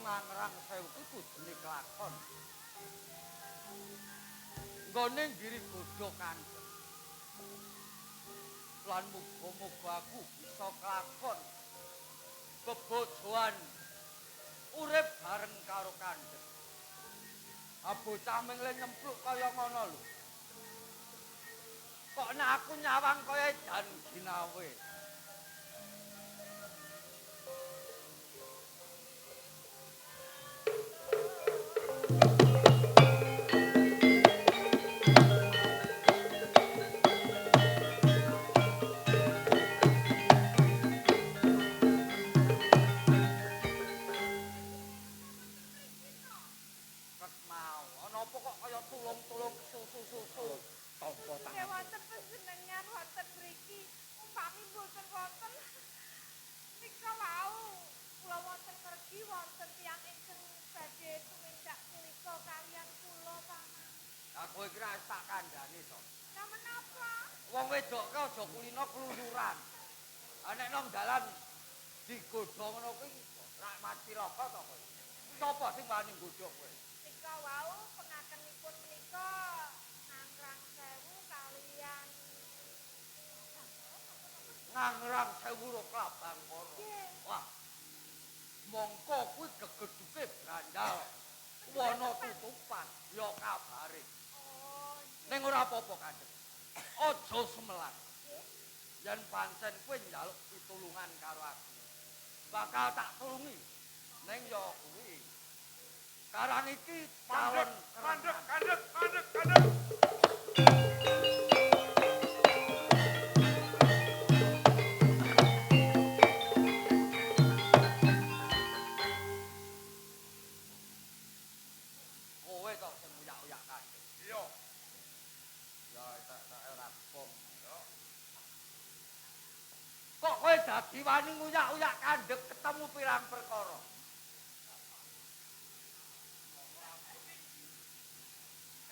Mangrang Sewu kuwi kudune kelakon. Nggone ngiri godho Kanjeng. Lan muga-muga aku bisa kelakon bebojoan urip bareng karo Kanjeng. Bocah mengle nyempluk kaya ngono lho. Kok nek aku nyawang kaya edan ginawe. Kowe kira tak kandhani to. Lah menapa? Wong wedoke aja kulino keluyuran. Nek nang dalan digodho ngono kuwi rak mati loko to kowe. Sapa sing wani nggodho kowe? Nika wau pengakenipun menika Nangrang Sewu kaliyan Nangrang Sewu ro Klabangkara. Wah. Mongko kuwi gegeduke brandal. Wana tutupan ya kabare. Ning ora apa-apa Kanjeng. Aja semelan. Yen pancen kowe njaluk pitulungan karo aku. Bakal tak tulungi. Ning ya kuwi. Karang iki calon Kandhek. Kowe tok sing uyak-uyak Kanjeng. Iya. Ya tak ora bom. Kok kowe dadi wani nguyak-uyak Kanjeng ketemu pirang perkara?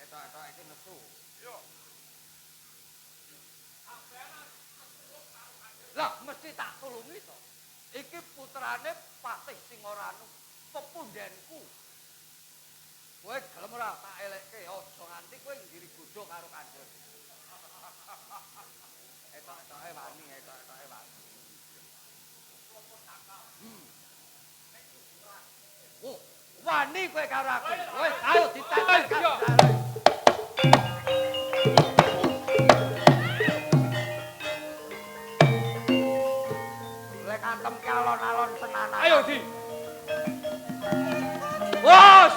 Etok iki nesu. Iya. Lah mesti tak tulungi to. Iki putrane Patih Singoranu, pepundhenku. Kowe gelem ora tak elekke aja nganti kowe ngiri godho karo Kanjeng. Etok-etoke wani. Oh, wani kowe karo aku. Wis ayo ditetek. Lek kantem ki alon-alon tenanan. Ayo Di. Wos.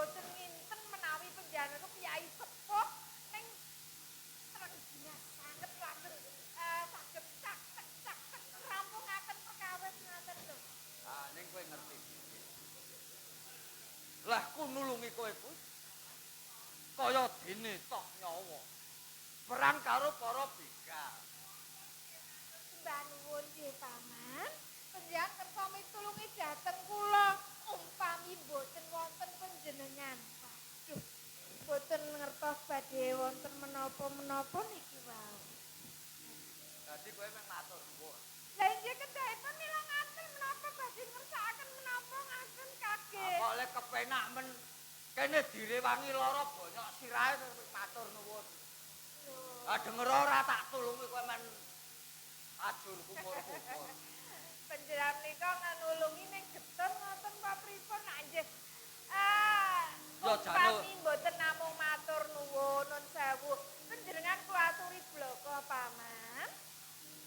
boten nginten menawi panjenengan Kyai Sepuh ning terang dinas sanget lajeng saged cak rampungaken perkawis ngaten lho. Ah ning kowe ngerti. Lah ku nulungi kowe kuwi kaya dene tok nyawa. Perang karo para begal. Mbah nuwun nggih Paman. Panjenengan kersa mitulungi dhateng kula umpami boten wonten panjenengan. Waduh, boten ngertos badhe wonten menapa-menapa niki wae. Dadi kowe mung matur nuwun. Lah inggih kedhaipun mila ngaten menapa badhe ngersakaken menapa ngaten kaget. Kok lek kepenak men kene direwangi lara bonyok sirahe matur nuwun. Ah denger ora tak tulungi kowe men ajur kumur-kumur. Panjenengan nika nganulungi ning getun ngoten apa pripun nak nggih. Ya jane Umpami mboten namung matur nuwun nun sewu. Panjenengan kula aturi bloko Paman.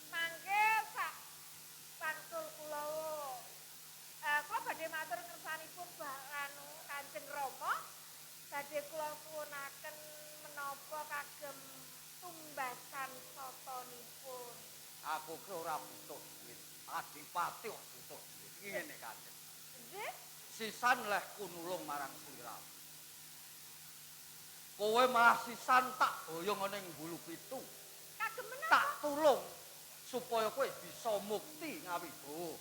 Mangke sak wangsul kula kula badhe matur kersanipun anu Kanjeng Rama badhe kula suwunaken menapa kagem tumbasan sotonipun. aku ki ora butuh duit. Adipati kok butuh duit. Iki ngene Kanjeng. Nggih? Sisan lehku nulung marang sliramu. Kowe malah sisan tak boyong ana ing Bulu Pitu. Kagem menapa? Tak tulung supaya kowe bisa mukti ngawibo.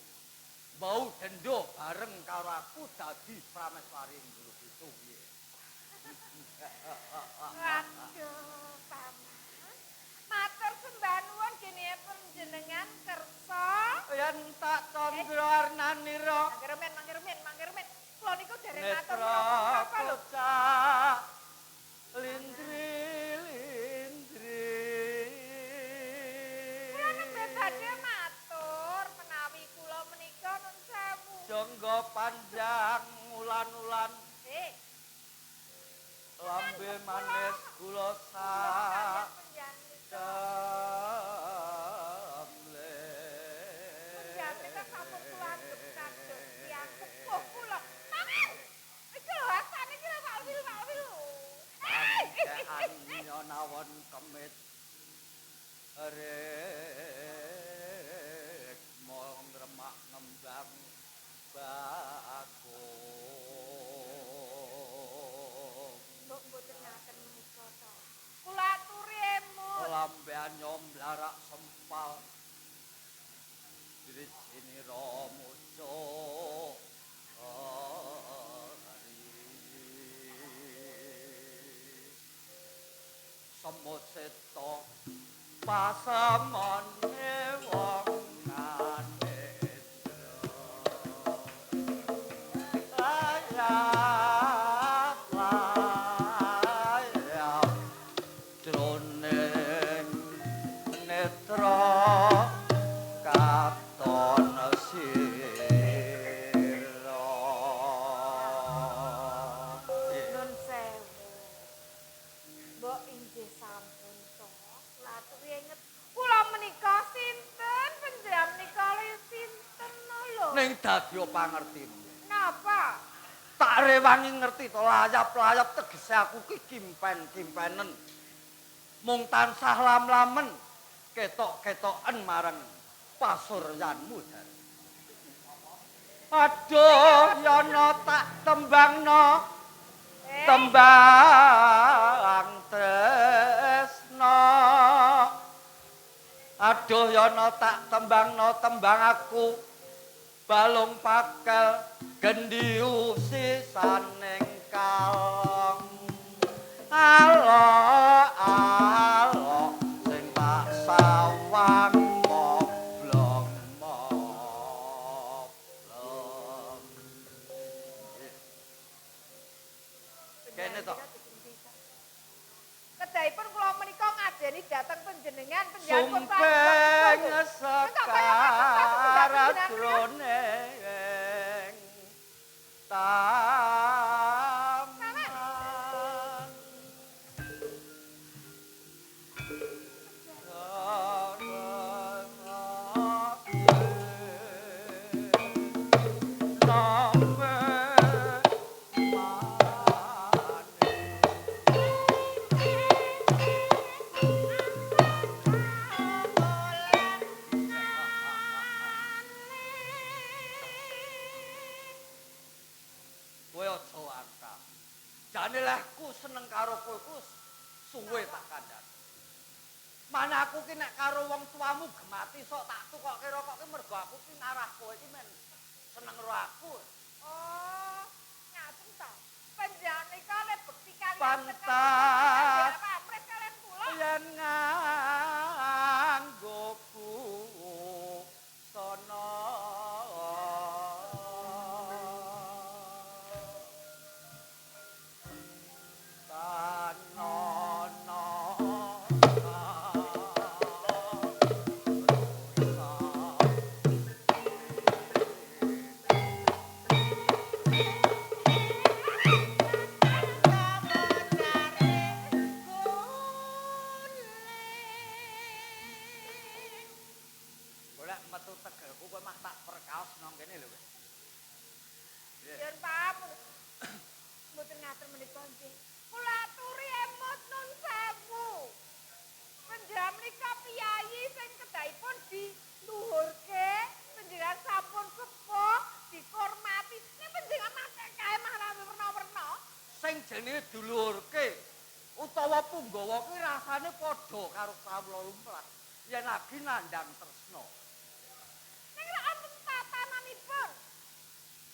Mau dendo bareng karo aku dadi prameswari ing Bulu Pitu piye. Waduh, Paman. Matur sembah nuwun gene panjenengan kersa. Yen tak candra arnanira Mangke rumen. Kula niku dereng matur netra menapa lho. kocak lindri lindri. Kula nembe badhe matur menawi kula menika nun sewu. Jangga panjang ulan-ulan Eh, lambe manis kula sak damle. Penjamin sampun kula anggap kados tiyang sepuh kula. Paman, iki lho asane iki lho Pak Wil. Angkean nyonawon kemit rek mong remak ngembang bagong. Mbok mboten ngaten menika to. Kula aturi emut. Lambean nyomblarak sempal dirijini romuco semut seto pasamane wong kanedra layap layap jroning netra katon sira. Nun sewu. Mbok inggih sampun to. Kula aturi inget. Kula menika sinten? Penjam nika sinten lho. Ning dadi pangertimu. Napa? Tak rewangi ngerti to layap-layap tegese aku ki kimpen-kimpenen. Mung tansah lam-lamen ketok-ketoken marang pasuryanmu jar. Aduh yana tak tembangno tembang tresno. Aduh yana tak tembangno tembang aku balung pakel gendiu sisaning kalong. Alo sing tak sawang moblong. Kene to. Kedahipun kula menika ngajeni dhateng panjenengan penjampun Sumpeng sekar jroning taman. Kowe aja angka. Jane lehku seneng karo kowe ku suwe tak kandhani. Mana aku ki nek karo wong tuamu gemati sok tak tukokke rokok ki mergo aku ki ngarah kowe ki men seneng karo aku. Oh, ngaten to. Panjenengan nika le bekti kaliyan Pantas pamrih kalian kula. yen nganggo busana golek metu tegelku kowe mah tak perkaos nang kene lho. Yen pamur. Mboten ngaten menika nggih. Kula aturi emot nun sewu. Panjenengan menika piyayi sing kedahipun diluhurke, panjenengan sampun sepuh, dihormati. Nek panjenengan matek kae malah werna-werna. Sing jenenge dulurke utawa Punggawa kuwi rasane padha karo kawula lumrah yen lagi nandhang tresna. Ning nek wonten tatananipun.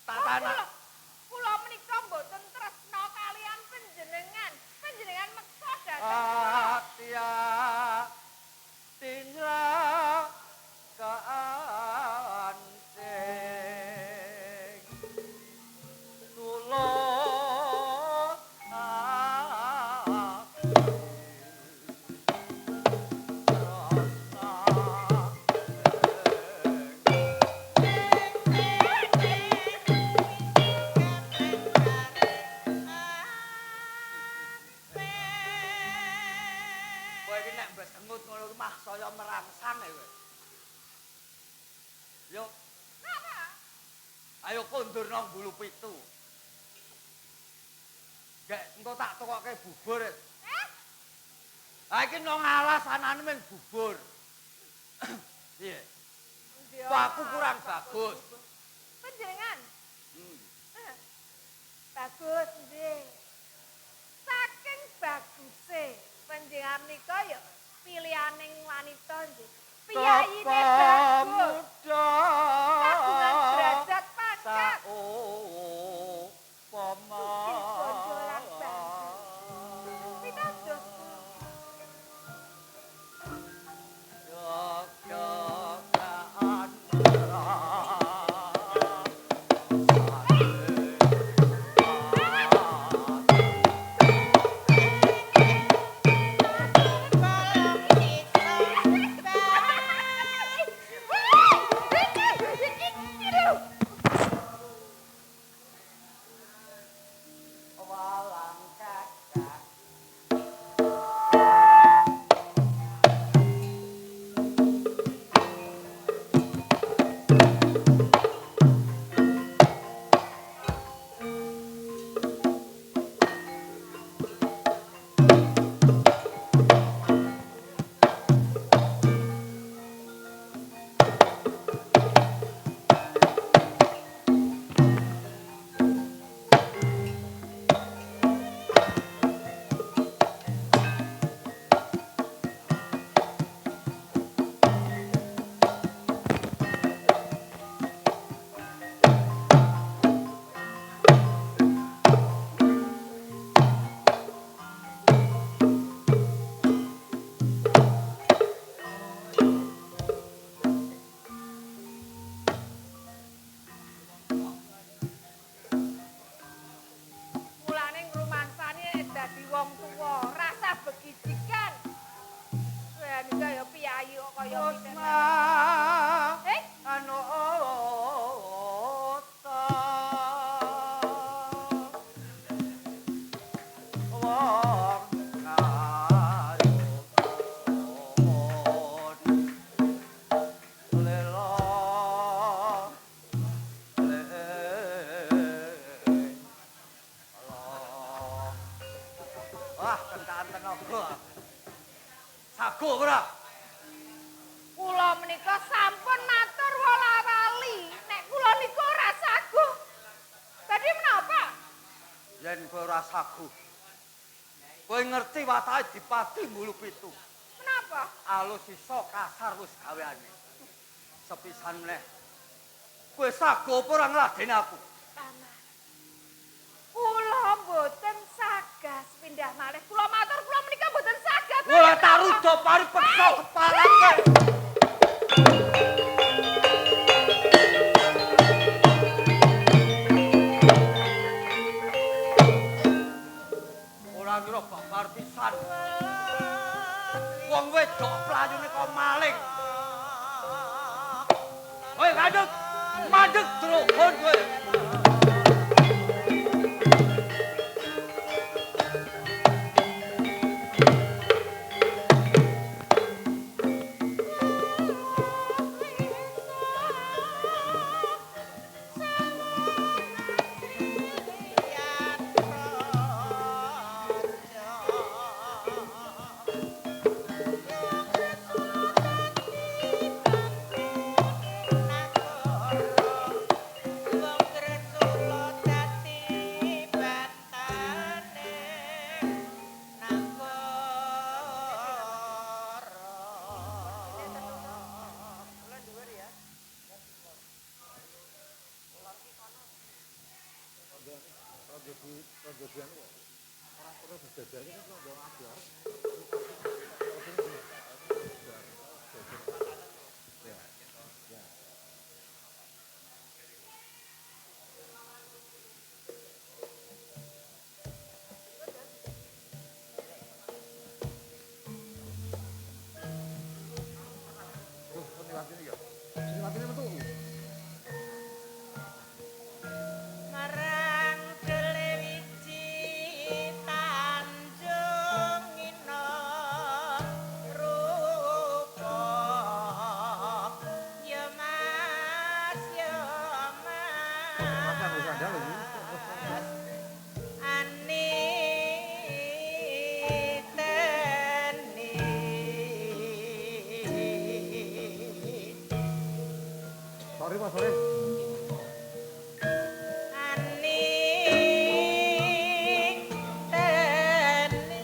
Tatanan Kula menika mboten tresna kalian panjenengan. Panjenengan meksa dhateng Atya tinra kancing tulung sengut ngono mah saya merangsang kowe. Yo. Napa? Ayo kondur nang bulu pitu. Gek engko tak tokoke bubur. Ha iki nang alas anane men bubur. Piye? Aku kurang bagus. Panjenengan? Bagus nggih. Saking baguse panjenengan nika ya pilihaning wanita nggih. Piyayine bagus. Kagungan derajat pangkat. Oh, pama. Pitados. Sago ora? Kula menika sampun matur wola-wali nek kula niku ora sago. Badhe menapa? Yen kowe ora sago. Kowe ngerti watake dipati mulu pitu. Menapa? Alus iso kasar wis gaweane. Sepisan meneh. Kowe sago apa ora ngladeni aku? Paman. Kula mboten sagas pindah malih. Kula matur kula menika mboten sagas. Ora tarudo pari peksa kepalane. Ora ngira babar pisan. Wong wedok playune kok maling. Kowe mandeg, mandeg drogon kowe. Marang Delewici Tanjung Ina rupa ya Mas ya Mas ani teni Sorry Mas, sorry. ani teni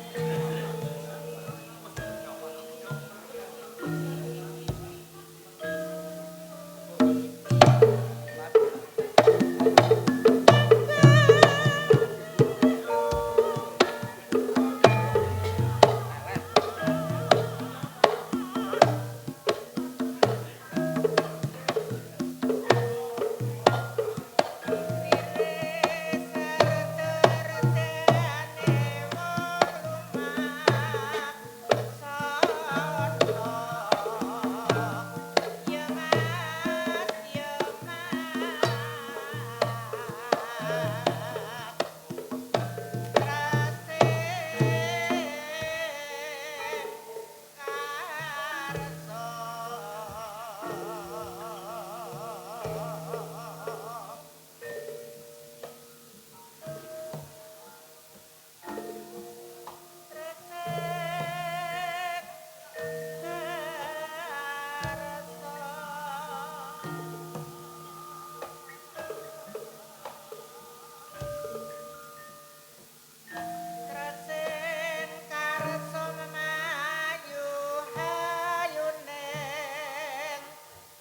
Krasen karso memayu hayuning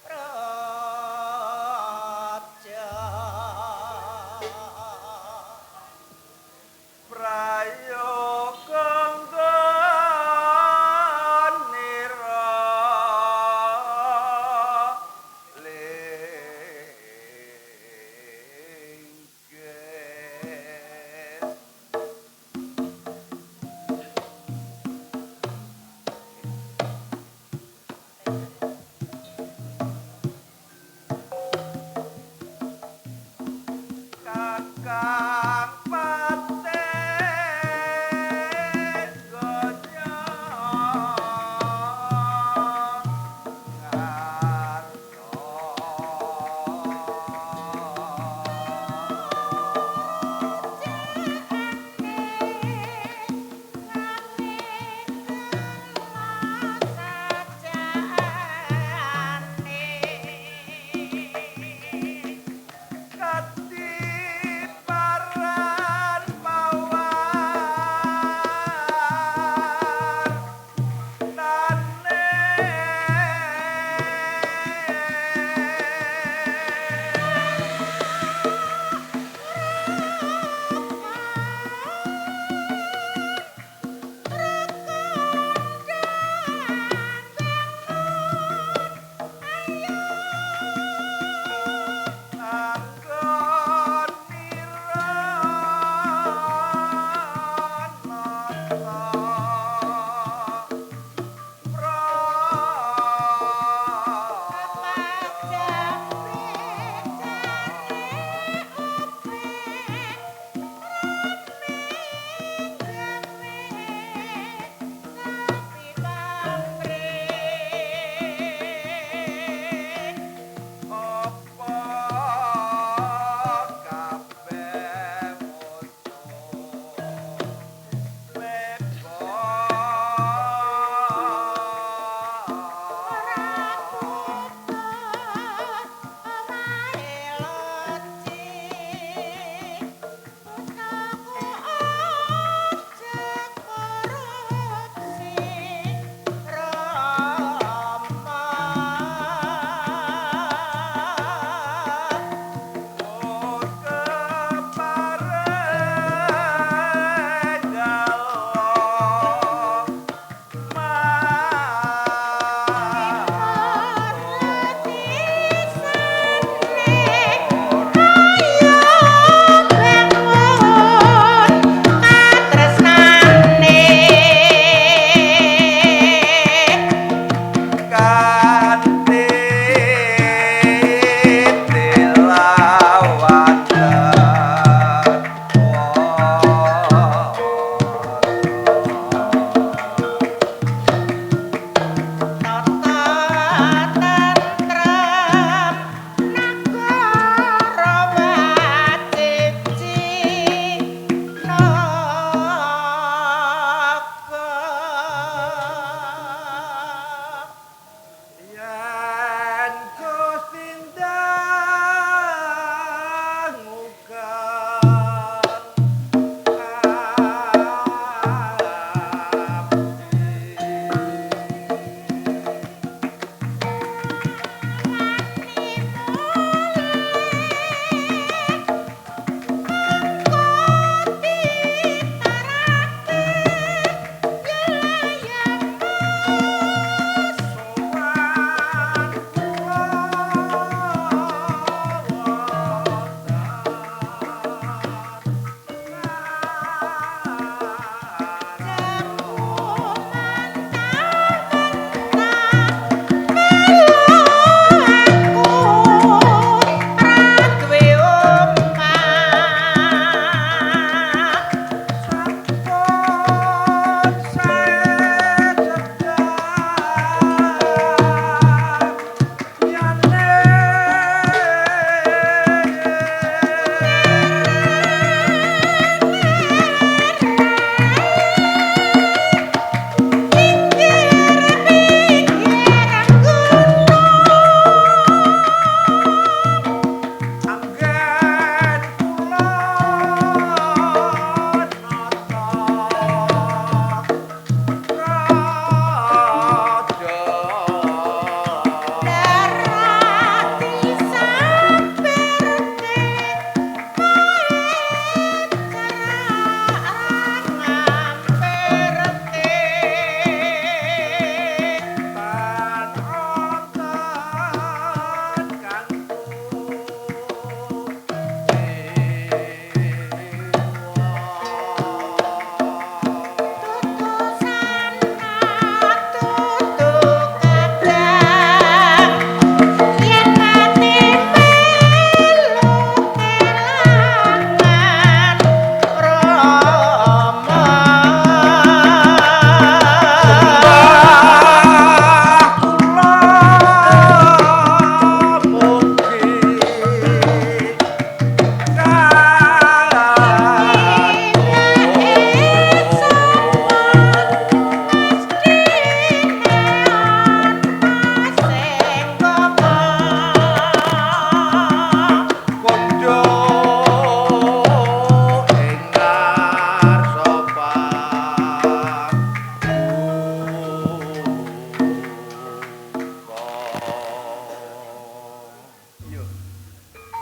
praja Prayoga nira lengges kakang paten gonyong Kati para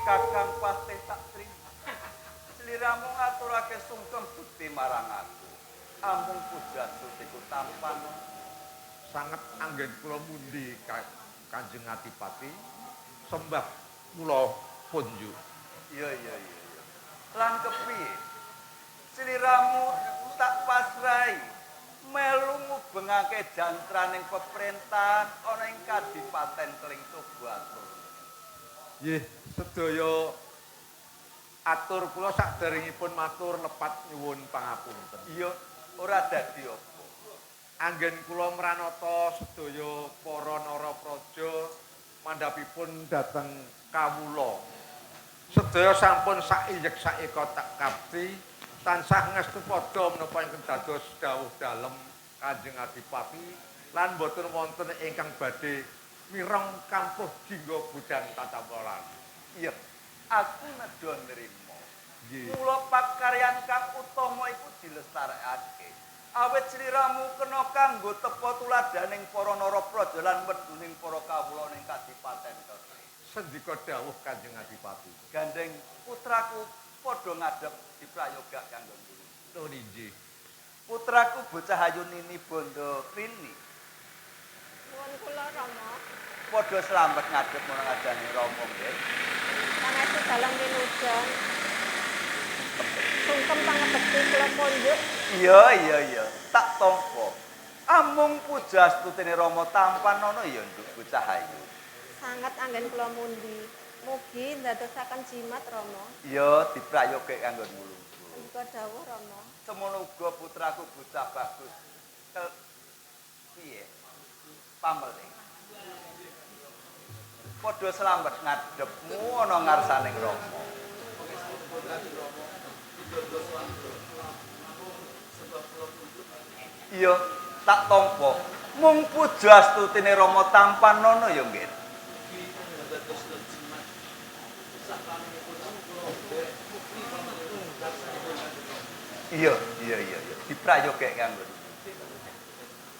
Kakang Patih tak trima. Sliramu ngaturake sungkem bukti marang aku. Amung pujasustiku tampan. Sangat anggen kula mundi Kanjeng Adipati. Sembah kula punjuk. Iya. Lan kepiye? Sliramu tak pasrai melu ngubengake jantraning pemerintahan ana ing Kadipaten Kling Tobatur. Nggih, sedaya atur kula saderengipun matur lepat nyuwun pangapunten. Iya, ora dadi apa. Anggen kula mranata sedaya para narapraja mandhapipun dhateng kawula. Sedaya sampun saiyek saeka tak kapti tansah ngestu padha menapa ingkang dados dawuh dalem Kanjeng Adipati lan boten wonten ingkang badhe mireng kampuh jingga budang tatawalan. Iya, aku nedha nrimo. Nggih. Mula pakaryan kang utama iku dilestarekake. Awit sliramu kena kanggo tepa tuladaning para narapraja lan weduning para kawula ning Kadipaten Kling. Sendika dawuh Kanjeng Adipati. Gandeng putraku padha ngadhep diprayoga kanggo guru. Lho nggih. Putraku bocah ayu Nini Bondo Rini. Nuwun kula Rama. Padha slamet ngadhep marang ngajane Rama nggih. Pangestu dalang winujan. Sungkem pangabekti kula punjuk. Iya. Tak tampa. Amung pujastutine Rama tampan ana ya nduk bocah ayu. Sangat anggen kula mundi. Mugi ndadosaken jimat Rama. Iya, diprayoge kanggo mulungku. Sendika dawuh Rama. Semono uga putraku bocah bagus. Piye? Pameling. Padha slamet ngadhepmu ana ngarsaning Rama. Iya, tak tampa. Mung pujastutine Rama tampan ana ya nggih. Iya. Diprayoge kanggo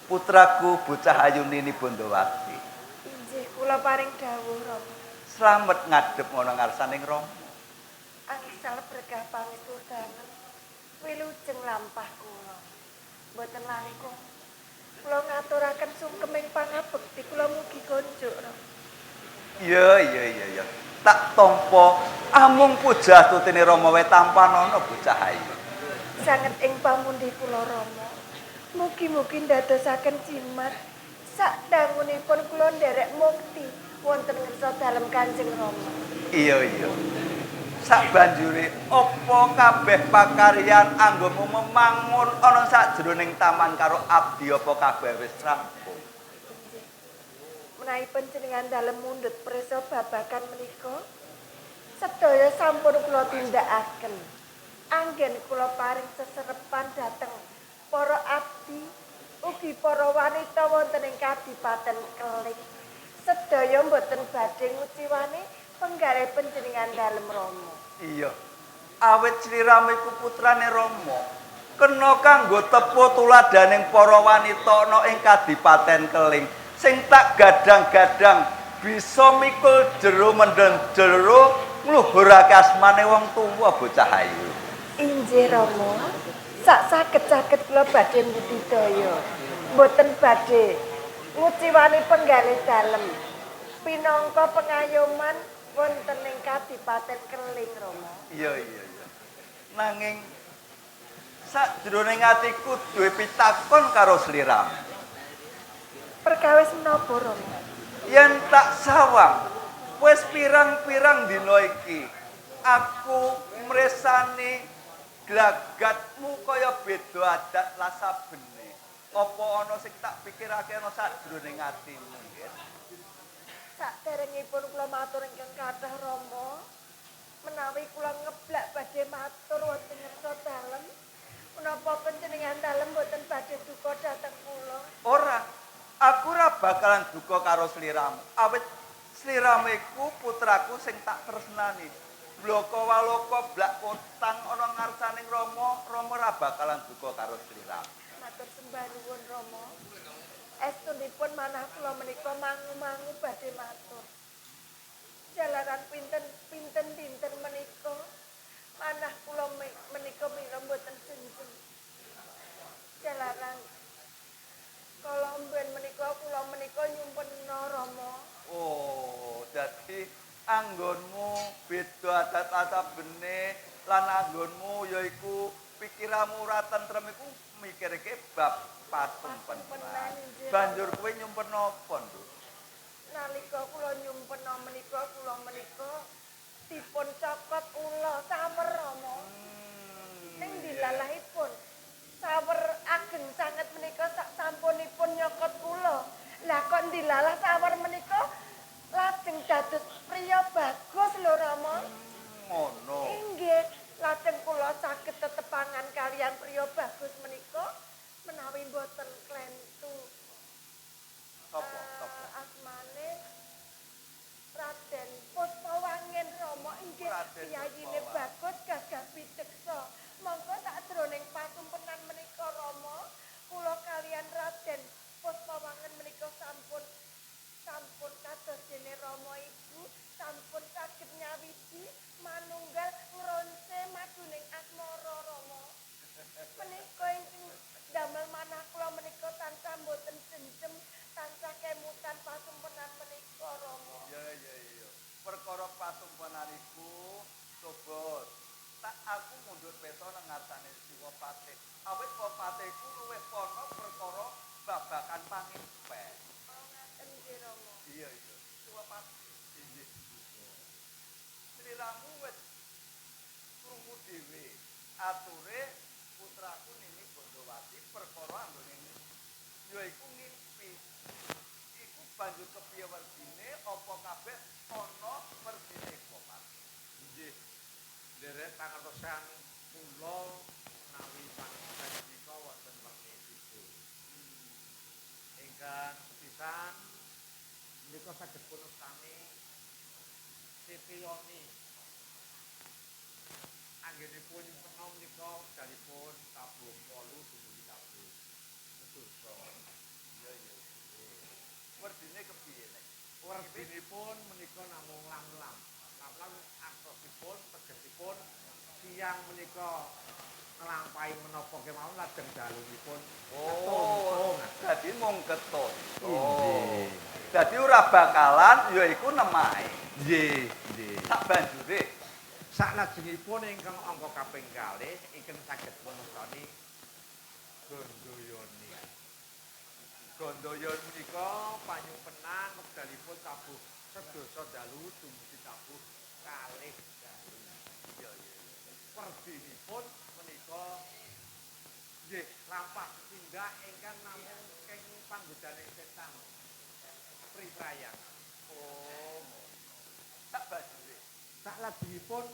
putraku bocah ayu Nini Bondowati. Inggih kula paring dawuh Rama. Slamet ngadhep ana ngarsaning Rama. Angsal berkah pangestu dangen. Wilujeng lampah kula. Mboten langkung. Kula ngaturaken sungkeming pangabekti kula mugi konjuk Rama. Iya. Tak tampa amung pujastutine Rama wae tampan ana bocah ayu. Sanget ing pamundi kula Rama. Mugi-mugi ndadosaken jimat sak dangunipun kula nderek mukti wonten ngersa dalem Kanjeng Rama. Iya. Sak banjure apa kabeh pakaryan anggonmu memangun ana sajroning taman karo abdi apa kabeh wis rampung. Menawi panjenengan dalem mundhut prisa babagan menika sedaya sampun kula tindakaken. Anggen kula paring seserepan dhateng para abdi ugi para wanita wonten ing Kadipaten Kling. Sedaya mboten badhe nguciwani penggalih panjenengan dalem Rama. Iya. Awit sliramu iku putrane Rama. Kena kanggo tepo tuladaning para wanita ana ing Kadipaten Kling sing tak gadang-gadang bisa mikul jero mendeng jero ngluhurake asmane wong tuwa bocah ayu. Inggih Rama, sak saged-saged kula badhe mbudidaya. Mboten badhe nguciwani penggalih dalem. Pinangka pengayoman wonten ing Kadipaten Kling Rama. Iya. Nanging sajroning atiku duwe pitakon karo sliramu. Perkawis menapa Rama? Yen tak sawang wis pirang-pirang dina iki aku mresani glagatmu kaya beda adat lasabene. Apa ana sing tak pikirake ana sajroning atimu nggih? Saderengipun kula matur ingkang kathah Rama, menawi kula ngeblak badhe matur wonten ngersa dalem, menapa panjenengan dalem boten badhe duka dhateng kula? Ora, aku ora bakalan duka karo sliramu. Awit sliramu iku putraku sing tak tresnani. Bloko waloko blak kotang ana ngarsaning Rama, Rama ora bakalan duka karo sliramu. Matur sembah nuwun Rama. Estunipun manah kula menika mangu-mangu badhe matur. Rama, kula nyuwun. Iya. Jalaran pinten dinten menika manah kula menika mila mboten jenjeng. Jalaran kala mben menika kula menika nyumpena Rama. Oh, jadi anggonmu beda adat-adat bene lan anggonmu yaiku pikiranmu ora tentrem iku mikirke bab pasumpenan. Banjur kowe nyumpen apa, Nduk? Nalika kula nyumpena menika kula menika dipun cokot ula sawer Rama. Ning dilalahipun sawer ageng sanget menika sak sampunipun nyokot kula. Lah kok dilalah sawer menika lajeng dados priya bagus lho Rama. Ngono. Inggih, lajeng kula saged tetepangan kalian priya bagus menika menawi boten klentu. Sapa? Asmane Raden Puspawangen Rama inggih Raden yayine Puspawangen. bagus gagah piceksa. Monggo sakjroning pasumpenan menika Rama, kula kalian Raden Puspawangen menika sampun kados dene Rama Ibu sampun saged nyawiji manunggal ngronce maduning asmara Rama. Menika ingkang damel manah kula menika tansah mboten jenjem tansah kemutan pasumpenan menika Rama. Iya. Perkara pasumpenan iku coba tak aku mundur peta nang ngarsane Siwa Patih. Awit Patih iku luwih pono perkara babakan pangimpe. Oh ngaten nggih Rama. Iya. Siwa Patih. Inggih. Sliramu wis krungu dhewe ature putraku Nini Gondowati perkara anggone yaiku ngimpi. Iku banjur kepiye werdine apa kabeh ana werdine Komat. Nggih. Derek pangertosan kula menawi panjenengan menika wonten werni situ. Ingkang sepisan menika saged punustani Sepioni. Anggenipun nyempena menika dalipun tabuh 8 dumugi tabuh sedasa. Iya. Werdine kepiye nek? Werdinipun menika namung lam-lam. Lam-lam artosipun tegesipun tiyang menika nglampahi menapa kemawon lajeng dalunipun Oh, dadi mung ketut. Inggih. Dadi ora bakalan yaiku nemahe. Nggih. Sak banjure Salajengipun ingkang angka kaping kalih ingkang saged punustani Gondoyoni. Gondoyon menika panyumpenan wekdalipun tabuh sedasa dalu dumugi tabuh kalih dalu. iya. Werdinipun menika nggih lampah tindak ingkang namung keng panggodaning setan priprayan. Oh. Sak banjure Salajengipun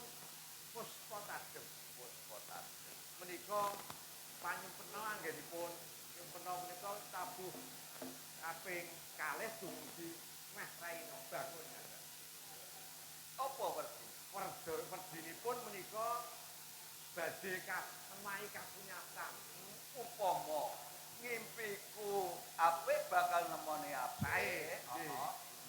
Puspa Tadem. Menika panyumpena anggenipun nyumpena menika tabuh kaping kalih dumugi meh raina bangun ngaten. apa werdi? Werdinipun menika badhe nemahi kasunyatan. Upama ngimpiku apik bakal nemoni apik. Nggih.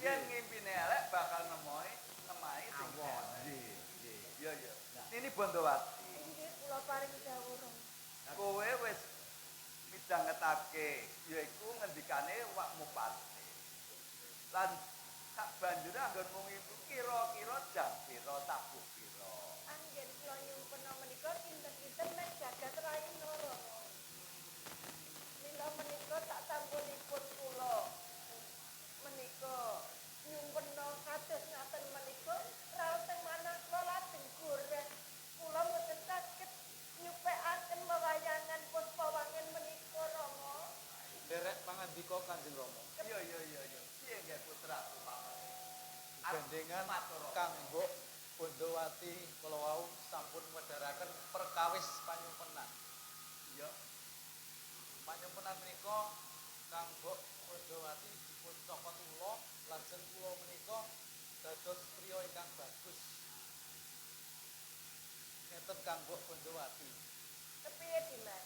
Yen ngimpine elek bakal nemahi sing Awon. elek. Nggih. Iya. Nini Bondowati. Inggih kula paring dawuh Rama. Kowe wis midhangetake yaiku ngendikane wakmu pati. Lan sak banjure anggonmu ngimpi kira-kira jam pira tabuh pira. Anggen kula nyumpena menika kinten-kinten nek jagat raina Rama. Mila menika sak sampunipun kula menika nyumpena kados ngaten menika raos teng manah kula lajeng goreh. Kula mboten saged nyupekaken wewayangan Puspawangen menika Rama. Derek pangandika Kanjeng Rama. Iya. Piye nggih putraku paman? Gandengan Matur. Kang Mbok Bondowati kala wau sampun medharaken perkawis panyumpenan. Iya. Panyumpenan menika Kang Mbok Bondowati dipun cokot ula lajeng kula menika dados priya ingkang bagus. Ngeten Kang Mbok Bondowati. Kepiye Dimas?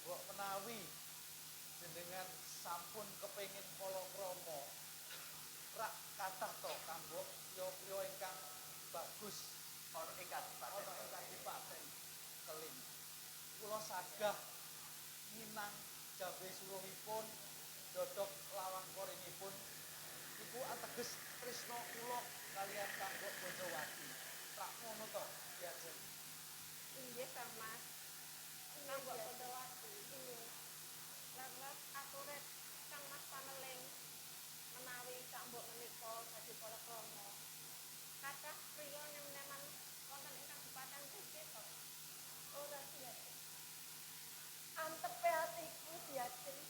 Mbok menawi jenengan sampun kepengin palakrama rak kathah to kanggo priya-priya ingkang bagus Ono ing Kadipaten. ana ing Kadipaten Keling. Kula sagah minang jambe suruhipun dodok lawang koringipun iku ateges tresna kula kaliyan kanggo Bojowati. Rak ngono to, Diajeng. Inggih, Kang Mas. Kanggo Bojowati. Inggih. Lan aturet Kang Mas Pameling menawi kambok menika dadi palakrama. Kathah priya nem-neman wonten ing Kabupaten Gresik to. Ora Diajeng. Antepe atiku Diajeng.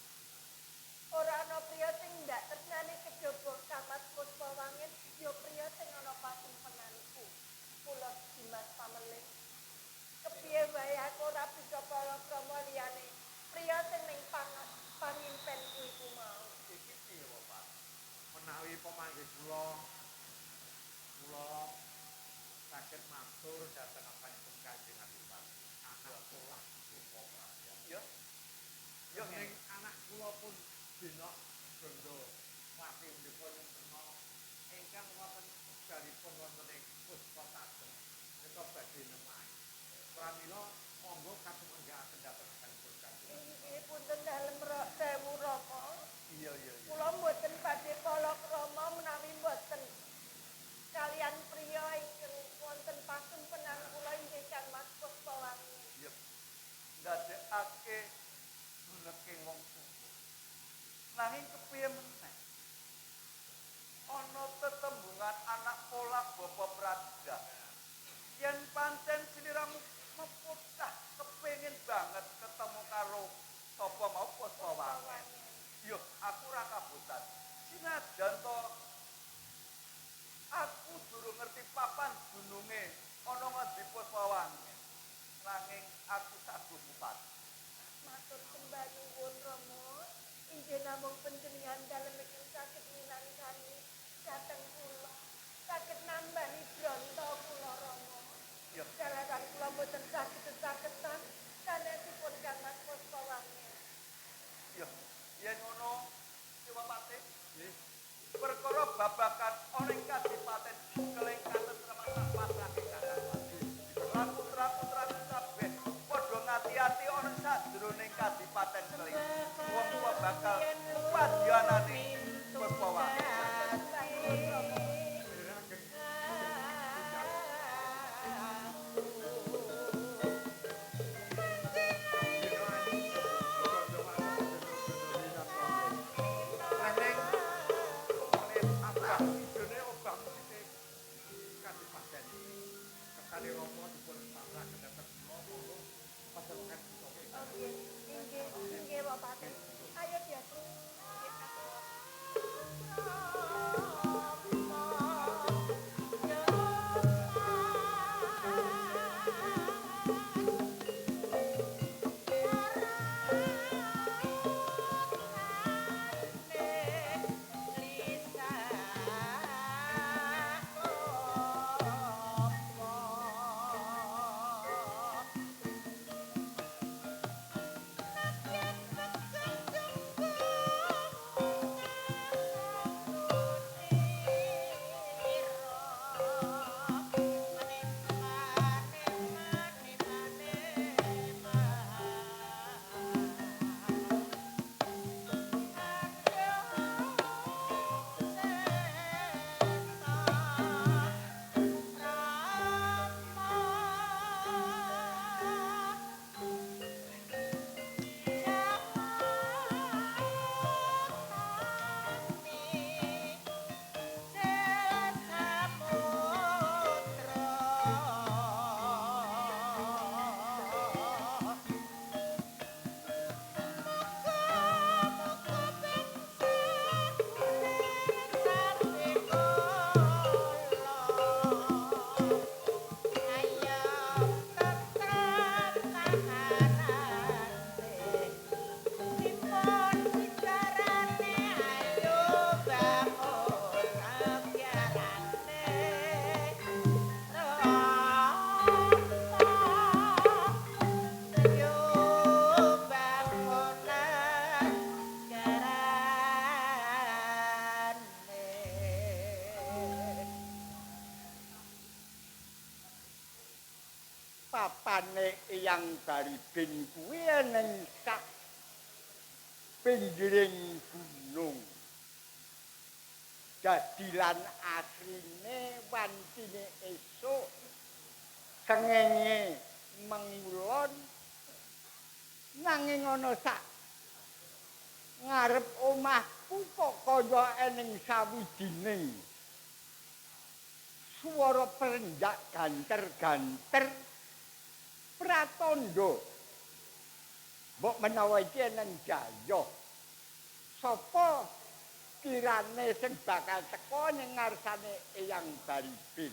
Ora ana priya sing ndak tresnani kejaba Kang Mas Puspawangin, ya priya sing ana pasimpenanku. Kula Dimas Pameling. Kepiye wae aku ora bisa palakrama liyane priya sing ning pangimpenku iku mau. Iki piye Pak? Menawi pemanggih kula saged matur dhateng apanipun Kanjeng Adipati. Anak kula Joko Praja. Ya. Ya Ning anak kula pun dina bondo latinipun kena ingkang wonten wekdalipun wonten ing Puspasaden. Menika badhe nemahi. Pramila monggo katunggaken dhateng apanipun Kanjeng. Inggih punten dalem sewu rama. iya. Kula mboten badhe palakrama menawi mboten kalian priya ingkang wonten pasempenan kula inggih Kang Mas Puspawangin. Iya. Ndadekake guneking wong tuwa. Nanging kepiye meneh? Ana tetembungan anak pola bapa praja. Yen pancen sliramu meputah kepengin banget ketemu karo sapa mau Puspawangin. Yo, aku ora kabotan. Sinajan to aku durung ngerti papan gununge ana ngendi Puspawangin. Nanging aku saguh mupat. Matur sembah nuwun Rama. Inggih namung panjenengan dalem ingkang saged minangkani dhateng kula. Saged nambahi bronto kula Rama. Ya. Dalaran kula mboten saged sesaketan sanesipun Kang Mas Puspawangin. Ya, yen ngono Siwapati, perkara babakan ana ing Kadipaten Keling katentreman lan pasrahke Kakawati. Lan putra-putraku kabeh padha ngati-ati ana sajroning Kadipaten Keling. Wong tuwa bakal padyanane Puspawangin. Nanging oleh abah idene obah musik Kadipaten. Kersane Rama dipun pasrahaken dhateng kula monggo pajenengan kita. Inggih Bapati. Ayo Diajeng. Inggih katur. Thank you. papane Eyang Baribin kuwi ning sak pinggiring gunung. Dadilan asline wancine esuk sengenge mengulon nanging ana sak ngarep omahku kok kaya eneng sawijining swara perenjak ganter-ganter pratandha mbok menawa iki eneng jaya sapa kirane sing bakal teka ning ngarsane Eyang Baribin.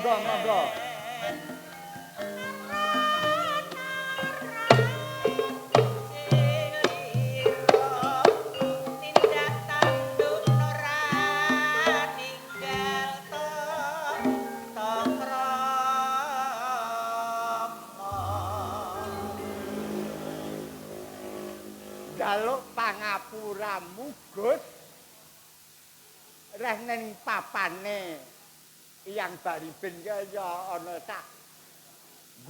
Monggo. Jaluk pangapuramu, Gus. Reh ning papane Eyang Baribin ya ana sak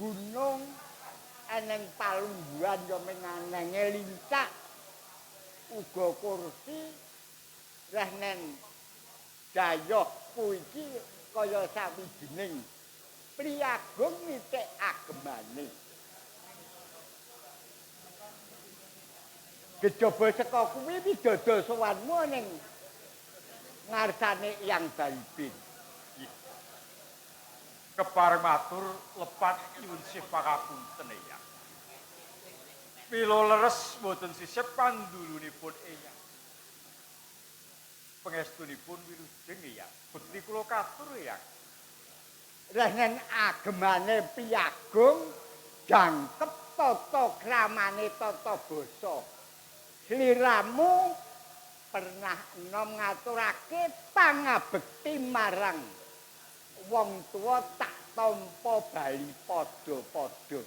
gunung eneng palungguhan ya menganenge lincak uga kursi reh nen dayohku iki kaya sawijining priyagung mitik agemane. Kejaba saka kuwi widodol sowanmu ning ngarsane Eyang Baribin. Kepareng matur lepat nyuwun sih pangapunten Eyang. Mila leres boten sisip pandulunipun Eyang. Pangestunipun wilujeng Eyang. Bekti kula katur Eyang. Renen agemane piyagung jangkep tata kramane tata basa. Sliramu pernah enom ngaturake pangabekti marang wong tua tak tampa bali padha-padha.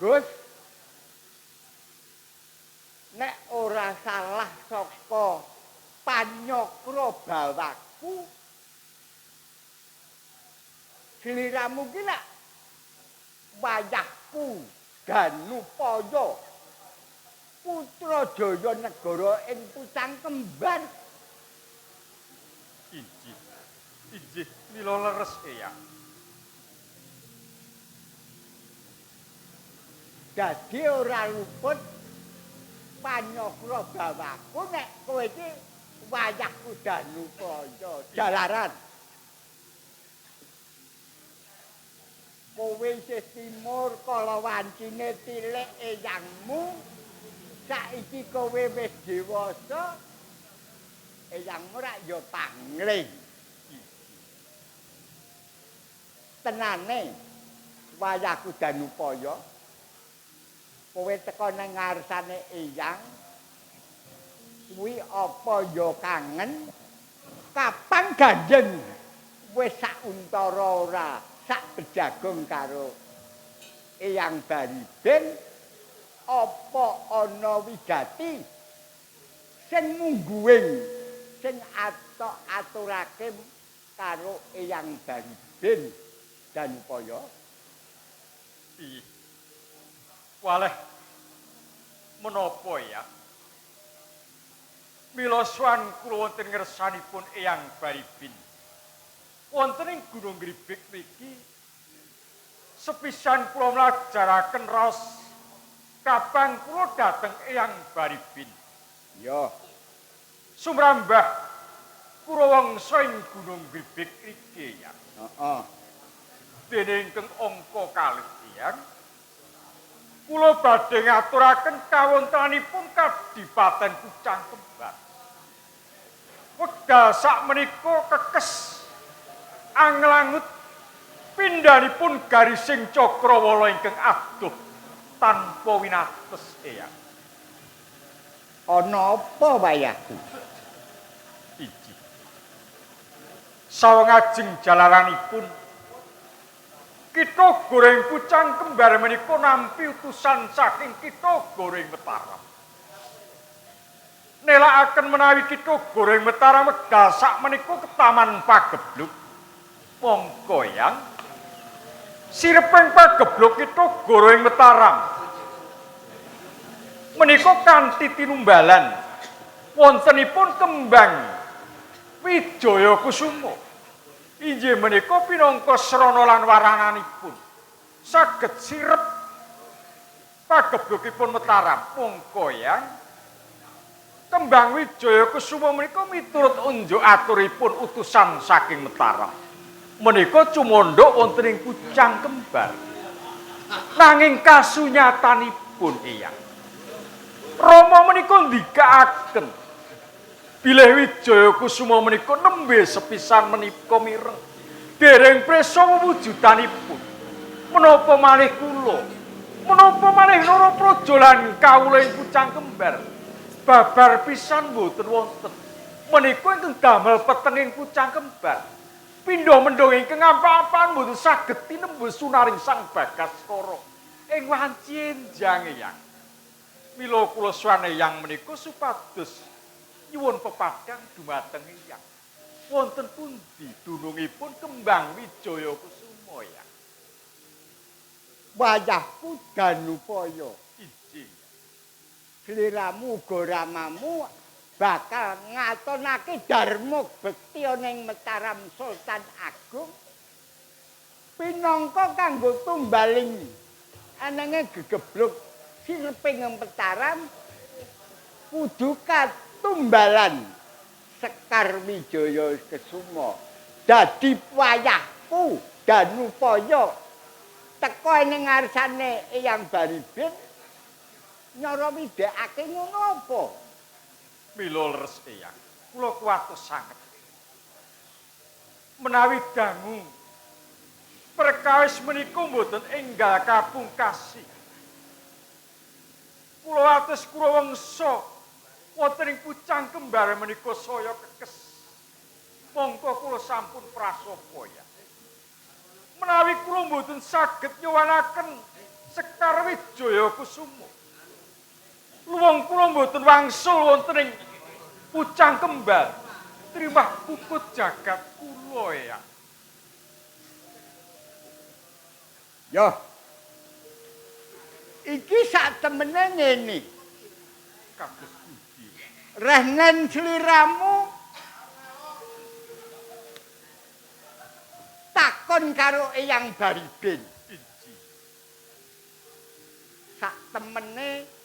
Gus, nek ora salah saka panyokra bawaku, sliramu ki lak wayahku Danupaya putra Jaya negara ing Pucang Kembar. Injih, mila leres Eyang. Dadi ora luput panyokra bawaku nek kowe iki wayahku Danupaya. Jalaran. Kowe isih timur kala wancine tilik eyangmu. Saiki kowe wis dewasa. Eyangmu rak ya pangling. Tenane wayahku Danupaya. Kowe teka nang ngarsane eyang. Kuwi apa ya kangen? Kapan gandeng? Wis sak untara ora, sak berjagung karo Eyang Baribin. Apa ana wigati sing mungguing sing aturake karo Eyang Baribin Danupaya? Ih. Waleh menapa ya? Mila swan kula wonten ngersanipun Eyang Baribin. Wonten ing Gunung Gribik mriki sepisan kula mlajaraken raos kapang kula dhateng Eyang Baribin. Ya, Sumrambah kula wangsa ing Gunung Gribik iki ya. heeh. Dene ingkang angka kalih tiyang kula badhe ngaturaken kawontenanipun Kadipaten Pucang Kembar. Wekdal sakmenika kekes anglangut pindhanipun garising cakrawala ingkang adoh tanpa winates Eyang. Ana apa wayahku? Iji. Sawangajeng jalaranipun Kitha Goreng Pucang Kembar menika nampi utusan saking Kitha Goreng Mataram. Nelakaken menawi Kitha Goreng Mataram wekdal sakmenika ke Taman Pagebluk. Mongko yang sireping pagebluk Kitha Goreng Mataram menika kanthi tinumbalan wontenipun kembang Wijaya Kusuma. Inggih menika pinangka srana lan warananipun saged sirep pageblukipun Mataram. Mongko yang kembang Wijaya Kusuma menika miturut unjuk aturipun utusan saking Mataram. Menika cumondhok wonten ing Pucang Kembar. Nanging kasunyatanipun Eyang Rama menika ndikaaken bilih Wijaya Kusuma menika nembe sepisan menika mireng dereng presa wujudanipun. Menapa malih kula, menapa malih Narapraja lan kawula ing Pucang Kembar babar pisan boten wonten. Menika ingkang damel petenging Pucang Kembar. Pindha mendhong ingkang apa-apaan boten saged tinembus sunaring Sang Bagaskara ing wanci enjang Eyang. Mila kula swane Eyang menika supados nyuwun pepadang dumateng Eyang. Wonten pundi dunungipun kembang Wijaya Kusuma Eyang? Wayahku Danupaya. Iji. Sliramu uga ramamu bakal ngatonake darma bekti ana ing Mataram Sultan Agung pinangka kanggo tumbaling anenge gegebluk sireping Mataram kudu katumbalan Sekar Wijaya Kusuma. Dadi wayahku Danupaya teka ning ngarsane Eyang Baribin nyara midhakake ngono apa? Mila leres Eyang, kula kuwatos sanget. Menawi dangu perkawis menika mboten enggal kapungkasi. Kula atus kula wangsa wonten ing Pucang Kembar menika saya kekes. Mongko kula sampun prasapa ya. Menawi kula mboten saged nyuwanaken Sekar Wijaya Kusuma. Luwung kula mboten wangsul wonten ing Pucang Kembar. Trimah puput jagat kula ya. Yo. Iki sak temene ngene. Kados pundi? Rehnen sliramu takon karo Eyang Baribin. Iji. Sak temene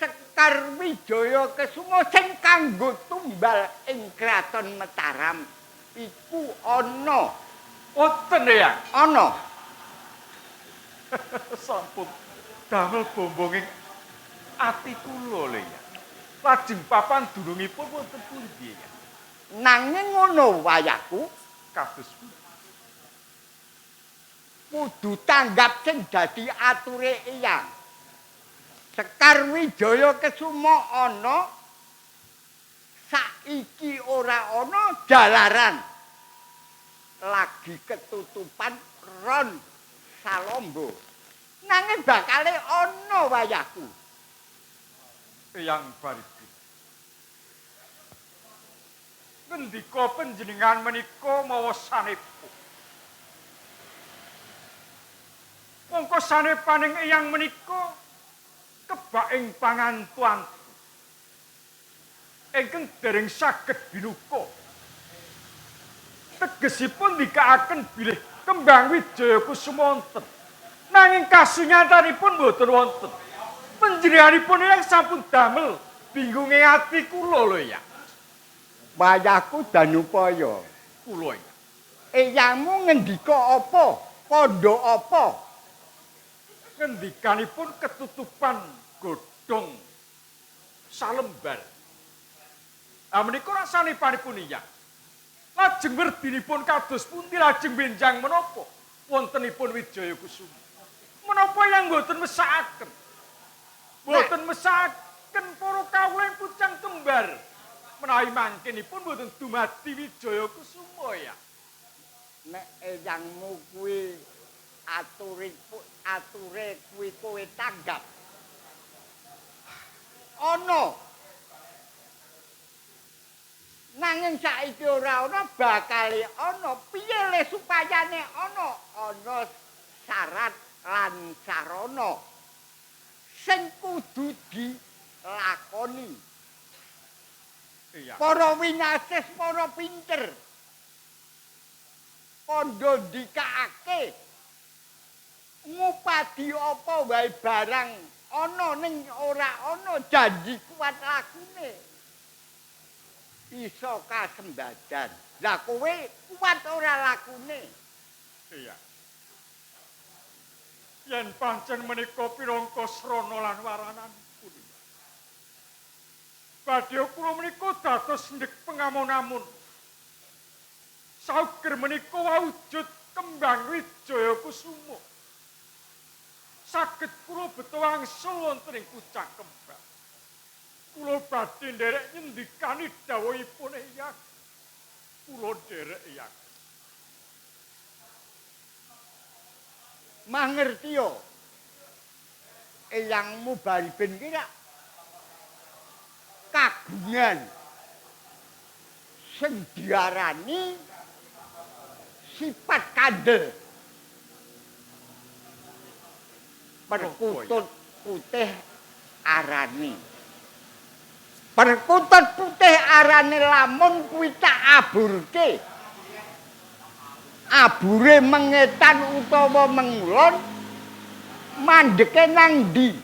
Sekar Wijaya Kusuma sing kanggo tumbal ing Kraton Mataram iku ana. Wonten ya. Ana. Sampun damel bombonging ati kula lho ya. Lajeng papan durungipun wonten pundi ya? Nanging ngono wayahku Kados pundi? kudu tanggap sing dadi ature Eyang. Sekar Wijaya Kusuma ana saiki ora ana jalaran. Lagi ketutupan ron Salombo. Nanging bakale ana wayahku. Eyang Baribin. Ngendika panjenengan menika mawa sanepun. Mongko sanepaning Eyang menika kebak ing pangantuan ingkang dereng saged binuka. Tegesipun dikaaken bilih kembang Wijaya Kusuma wonten. Nanging kasunyatanipun boten wonten. Panjenenganipun yang sampun damel bingunge ati kula lho ya. Wayahku Danupaya. Kula ya. Eyangmu ngendika apa? Kandha apa? Ngendikanipun ketutupan godhong salembar. Menika rasanipanipun iya. Lajeng werdinipun kados pundi lajeng benjang menapa wontenipun Wijaya Kusuma. Menapa yang mboten mesakaken? Mboten mesakaken. ken para kawula pucang kembar. Menawi mangkenipun boten dumadi Wijaya Kusuma ya. Nek eyangmu kuwi ature kuwi kowe tanggap. Ana. Nanging saiki ora ana bakale ana. Piye le supayane ana? Ana syarat lan sarana sing kudu dilakoni. Iya. Para winasis, para pinter. Kandha ndikake ngupadi apa wae barang ana ning ora ana janji kuat lakune. Iso kasembadan. Lah kowe kuat ora lakune. Iya. Yen pancen menika pirangka srana lan warananipun. Badhe kula menika dados ndek pengamun-amun. Sauger menika wujud kembang Wijaya Kusuma. Saged kula beto wangsul wonten ing pucang kembang. Kula badhe nderek nyendikani dawuhipun Eyang. Kula nderek Eyang. Mangertiyo. Eyangmu bari ben kira kagungan sing diarani sifat kandel. Perkutut putih arani. Perkutut putih arane lamun kuwi tak aburke. Abure mengetan utawa mengulon mandeke nang ndi?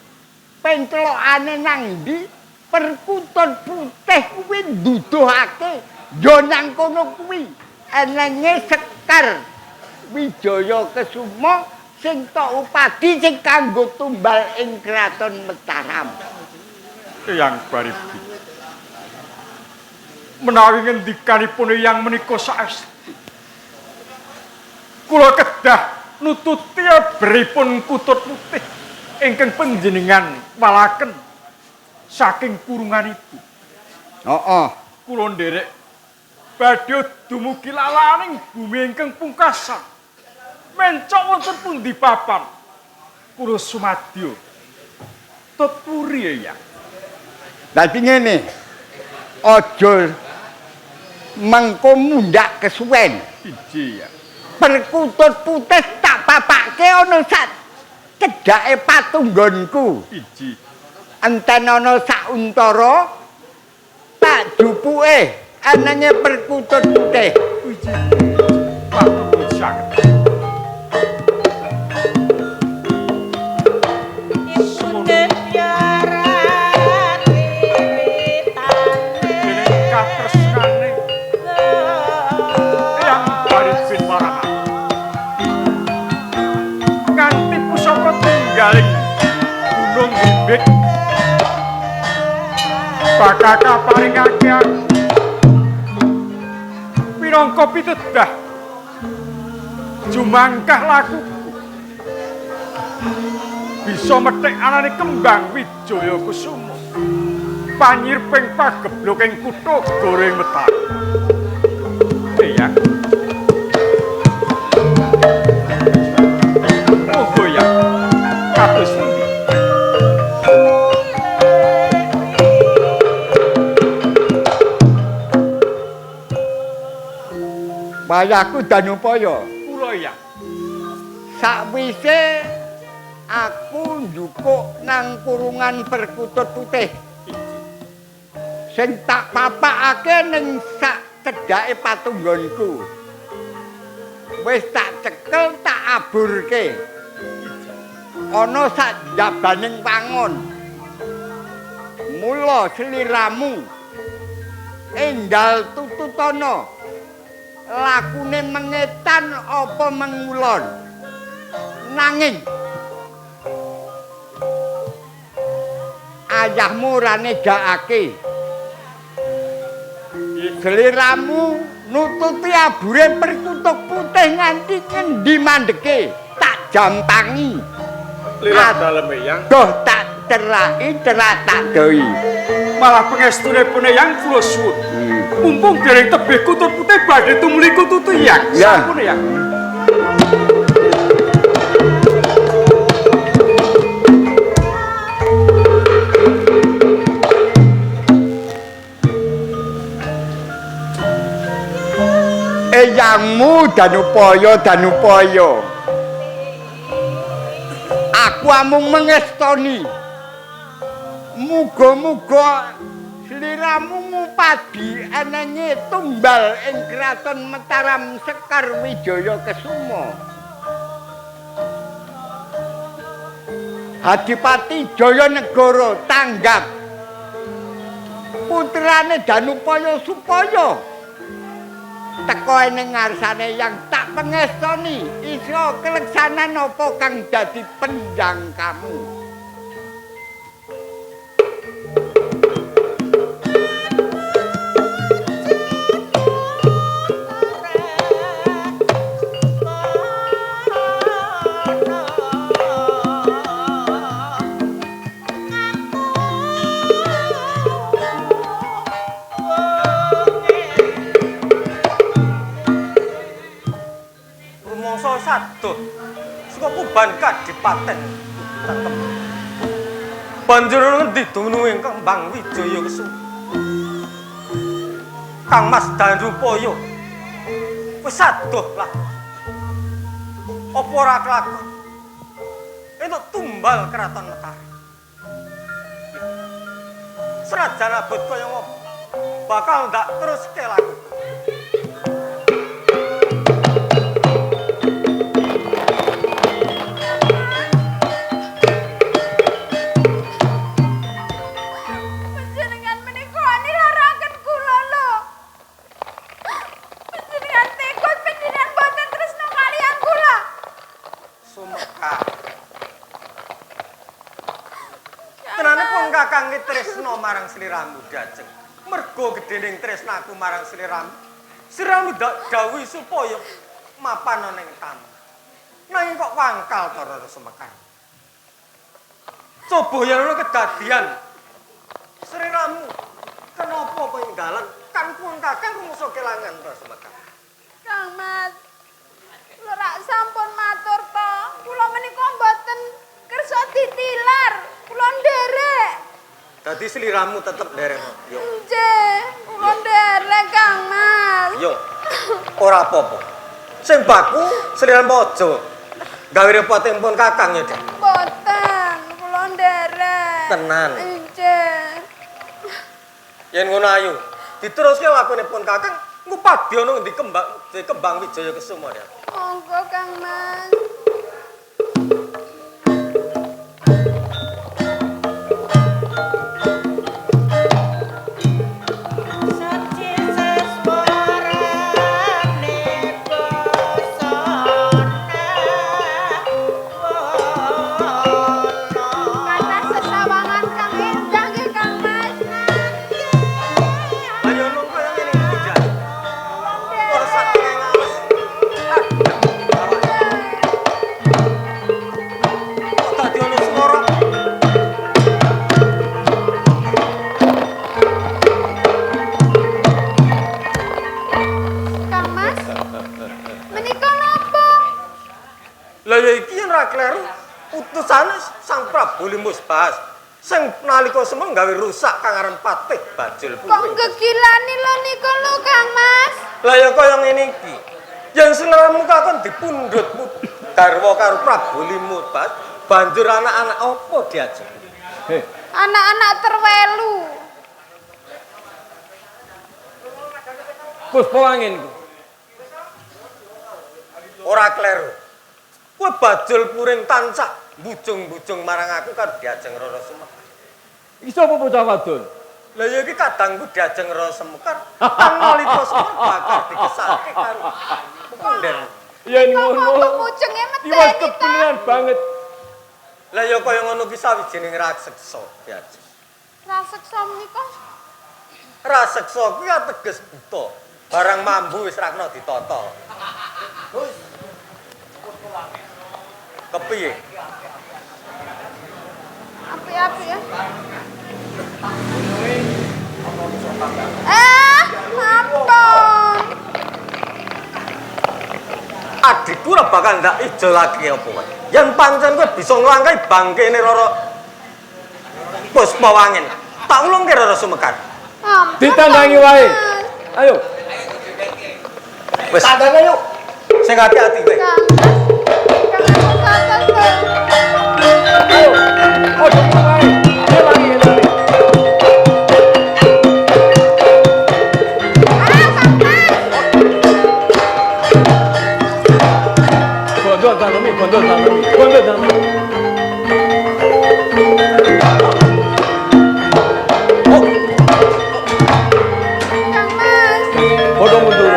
Pencelokane nang ndi? Perkutut putih kuwi nduduhake ya nang kono kuwi enenge Sekar Wijaya Kusuma sing tok upadi sing kanggo tumbal ing kraton Mataram. Eyang Baribin. Menawi ngendikanipun Eyang menika saestu. Kula kedah nututi beripun kutut putih ingkang panjenengan walaken saking kurunganipun. Heeh. Kula nderek badhe dumugi lalaning bumi ingkang pungkasan. Mencok wonten pundi papan? Kula sumadyo. Tuturi ya. Dadi ngene. Aja mengko mundak kesuwen. Iji ya. Perkutut putih tak papake ana sak cedhake patunggonku. Iji. Enten ana sak untara tak jupuke anane perkutut putih. Iji. Wah, sangat. Galing gunung bibit bakal kaparingake aku pirangka pitedah jumangkah laku bisa methek anane kembang Wijaya Kusuma panyirping pagebloking kutha goreng metar. Iya. Monggo ya. Kados pundi? Bayahku danupaya. Kula ya. Sakwise aku njupuk nang kurungan perkutut putih. Sing tak papakake ning sak cedhake patunggonku. Wis tak cekel tak aburke. Ana sak jabaning wangun. Mula sliramu enggal tututana. Lakune mengetan apa mengulon. Nanging ayahmu ora negakake. Sliramu nututi abure perkutut putih nganti ngendi mandeke tak jampangi. Lirat dalem Eyang. Doh tak cerak tak doi. Malah pengestune pun yang kula suwun. Mumpung dereng tebih kutub putih badhe tumuli kututu yang. Ya. Sampun yang. Eyangmu Danupaya. Aku amung mengestoni. Muga-muga sliramu ngupadi enenge tumbal ing kraton Mataram Sekar Wijaya Kesuma. Adipati Jayanegara tanggap putrane Danupaya supaya teko ning ngarsane yang tak pengestoni isa keleksanan apa kang dadi penjang kamu. Saduh saka Kuban Kadipaten cangkem. Banjur ngendi dunung ing Kembang Wijaya Kesuma. Kang Mas Danupaya wis saduh lah. Apa ora kelakon? Entuk tumbal Kraton Mataram. Senajan abot kaya ngopo bakal ndak terus kelaku. Tresno marang sliramu Dajeng. Mergo gedhening tresnaku marang sliramu. Sliramu dawuhi supaya mapan ana ning tamu. Nanging kok wangkal to Rara Semekar. Coba yen ana kedadian sliramu kenapa penggalan kan pun kakang rumangsa kelangan Rara Semekar. Kang Mas, kula rak sampun matur to. Kula menika mboten kersa ditilar. Kula nderek. Dadi sliramu tetep nderek. Yo. Nggih, kula nderek Kang Mas. Yo. Ora apa-apa. Sing baku sliramu aja gawe repoting pun kakang ya, Dak. Mboten, kula nderek. Tenan. Nggih. Yen ngono ayu, diteruske lakone pun kakang ngupadi ana ngendi Kembang Wijaya Kesuma, Dak. Monggo Kang Mas. Utusane Sang Prabu Limus Bahas sing nalika semeng gawe rusak kang aran Patih Bajul Puring. Kok gegilani lho niku lho Kang Mas. Lah ya kaya ngene iki. Yen sliramu kakon dipundhut garwa karo Prabu Limus Bahas, banjur anak-anak apa diajak? Anak-anak terwelu. Puspawangen ku. Ora kleru. Kowe Bajul Puring tansah bujung-bujung marang aku karo Diajeng Rara Semekar. Iki sapa bocah wadon? Lah ya iki kadangku Diajeng Rara Semekar. Kang nalika semar bakal digesake karo Punden. Yen ngono. Kok mujenge meteni. Iwak kebeneran banget. Lah ya kaya ngono ki sawijining raseksa, Diajeng. Raseksa menika Raseksa kuwi ateges buta. Barang mambu wis ra kena ditata. Kepiye? api apik ya. Ampun. Adikku ora bakal ndak ijo lagi apa wae. Yen pancen kowe bisa nglangkai bangkene Rara Puspawangen, tak ulungke Rara Sumekar. Ditandangi wae. Ayo. Wis. Tandangi yuk. Sing hati-hati kowe. Ayo. Ojo wae. Elangi. Bondo tanami. Kang Mas. Bodo mundur.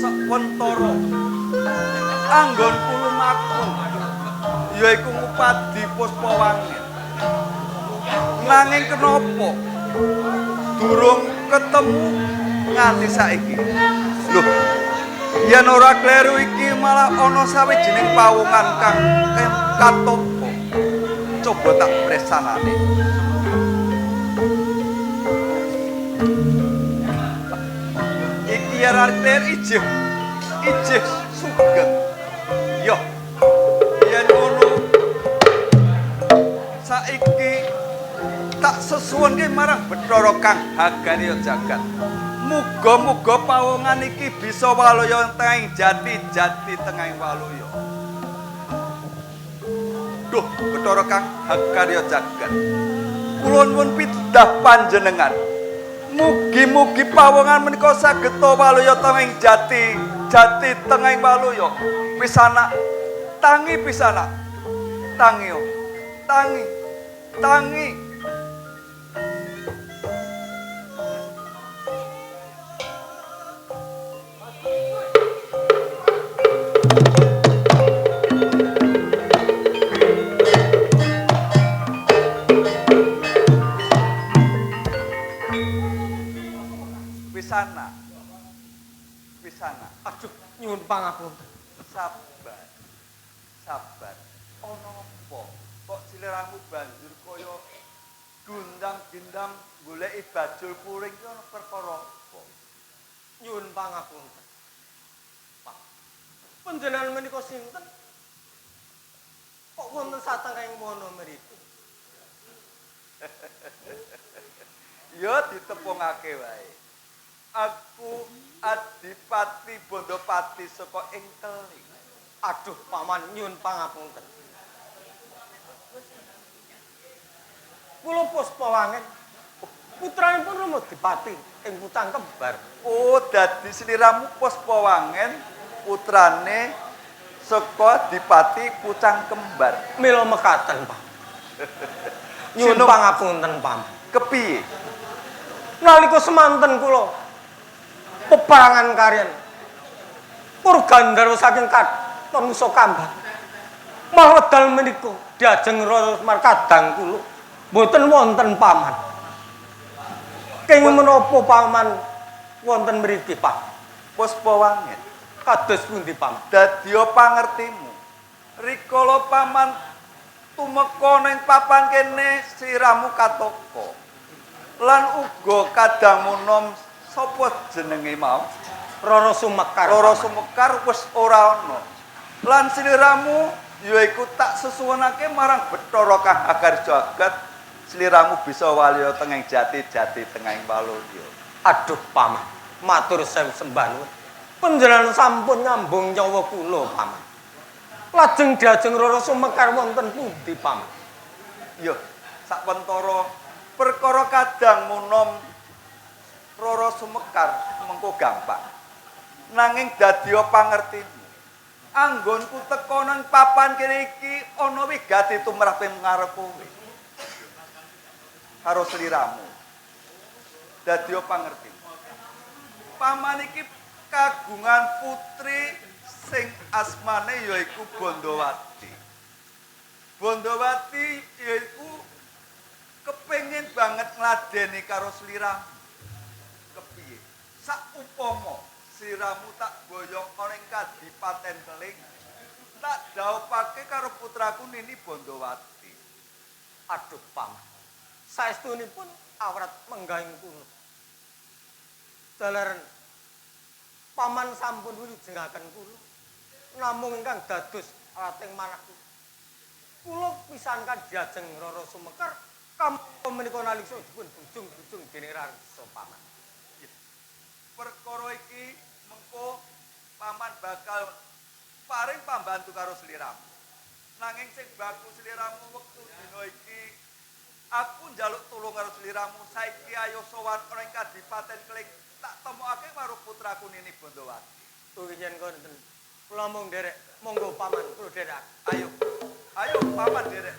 Sampun Kang Mas. Anggonku lumaku yaiku Ngupadi Puspawangen. Nanging kenapa durung ketemu nganti saiki? Loh, yen ora kleru iki malah ana sawijining pawongan kang katopo. Coba tak presanane. Iki arep ijih sugeng. Yo, yen ngono saiki tak sesuwunke marang Bathara Kang Hagarya Jagat. Muga-muga pawongan iki bisa walaya tengahing jati-jati tengahing walaya. Duh, Bathara Kang Hagarya Jagat. Kula nuwun pitudah panjenengan. Mugi-mugi pawongan menika saged walaya tengahing jati tengahing walaya. Pisana, tangi pisana. Tangi. Pisana. Aduh, nyuwun pangapunten. Sabar. Ana apa? Kok sliramu banjur kaya gundang-gindang goleki bajul puring ki ana perkara apa? Nyuwun pangapunten. Pak, panjenengan menika sinten? Kok wonten satengahing wana mriku? Ya ditepungake wae. Aku Adipati Bondopati saka ing Keling. Aduh, paman nyuwun pangapunten. Kula Puspawangen putranipun Rama Dipati ing Putang Kembar. Oh, dadi sliramu Puspawangen putrane saka Dipati Pucang Kembar. Mila mekaten, Pak. Nyuwun pangapunten, paman. Kepiye? Nalika semanten kula peperangan kaliyan Purgandara saking Katon Nusakambar. Mahwedal menika diajeng Rara Semar kadang kula mboten wonten paman. Kenging menapa paman wonten mriki, Pak? Puspawangen. Kados pundi, paman? Dadya pangertimu. Rikala paman tumeka ning papan kene siramu kataka. Lan uga kadang munom sapa jenenge mau? Rara Sumekar. Rara Sumekar wis ora ana. Lan sliramu yaiku tak sesuwunake marang Bathara kang agar jagat, sliramu bisa waliya tenging jati-jati tengahing walaya. Aduh paman, matur sewu sembah nuwun. Panjenengan sampun nyambung nyawa kula paman. Lajeng diajeng Rara Sumekar wonten pundi paman? Yo, sakwentara perkara kadang munom Rara Sumekar mengko gampang. Nanging dadya pangertimu. Anggonku teka nang papan kene iki ana wigati tumrap ngarep kowe. Karo sliramu. Dadya pangertimu. Paman iki kagungan putri sing asmane yaiku Bondowati. Bondowati yaiku kepengin banget ngladeni karo sliramu. Kepiye? Saupama sliramu tak boyong ana ing Kadipaten Keling, tak dhaupake karo putraku Nini Bondowati. Aduh paman, saestunipun awrat menggahing kula. Dalaran paman sampun wilujengaken kula. Namung ingkang dados alating manah kula pisankan diajeng Rara Sumekar kampo menika nalika dipun bujung-bujung dening Rarsa paman. Perkara iki mengko paman bakal paring pambantu karo sliramu. Nanging sing baku sliramu wektu dina iki aku njaluk tulung karo sliramu saiki ayo sowan ana ing Kadipaten Keling tak temokake karo putraku Nini Bondowati. Tuwinyen konten. Kula mung derek, monggo paman kula derek. Ayo. Ayo paman derek.